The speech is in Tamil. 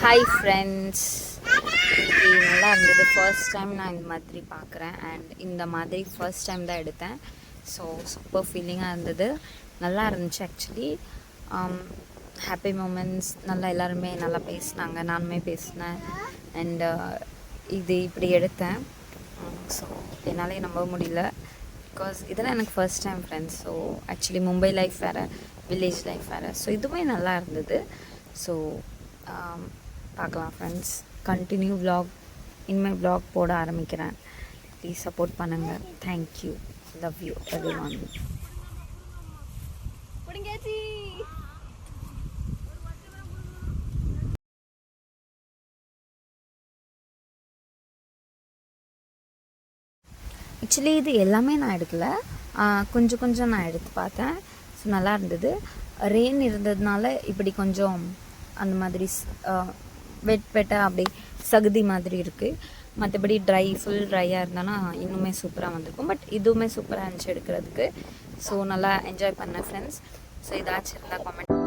ஹாய் ஃப்ரெண்ட்ஸ், இன்னைக்கு நல்லா இருந்தது. ஃபர்ஸ்ட் டைம் நான் இந்த மாதிரி பார்க்குறேன் அண்ட் இந்த மாதிரி ஃபர்ஸ்ட் டைம் தான் எடுத்தேன். ஸோ சூப்பர் ஃபீலிங்காக இருந்தது, நல்லா இருந்துச்சு. ஆக்சுவலி ஹாப்பி மூமெண்ட்ஸ், நல்லா எல்லாருமே நல்லா பேசினாங்க, நானுமே பேசினேன் அண்டு இது இப்படி எடுத்தேன். ஸோ என்னாலே நம்ப முடியல, பிகாஸ் இதெல்லாம் எனக்கு first time friends. So actually Mumbai life வேறு, வில்லேஜ் லைஃப் வேறு. ஸோ இதுவுமே நல்லா இருந்தது. ஸோ பார்க்கலாம் ஃப்ரெண்ட்ஸ். கண்டினியூ vlog, இனிமேல் vlog போட ஆரம்பிக்கிறேன். ப்ளீஸ் சப்போர்ட் பண்ணுங்கள். Thank you, love you every one. Actually இது எல்லாமே நான் எடுக்கல, கொஞ்சம் கொஞ்சம் நான் எடுத்து பார்த்தேன். ஸோ நல்லா இருந்தது. ரெயின் இருந்ததுனால இப்படி கொஞ்சம் அந்த மாதிரி வெட்டாக அப்படி சகுதி மாதிரி இருக்குது. மற்றபடி ஃபுல் ட்ரையாக இருந்தோன்னா இன்னுமே சூப்பராக வந்திருக்கும். பட் இதுவுமே சூப்பராக இருந்துச்சு எடுக்கிறதுக்கு. ஸோ நல்லா என்ஜாய் பண்ணேன் ஃப்ரெண்ட்ஸ். ஸோ ஏதாச்சும் இருந்தால் கமெண்ட்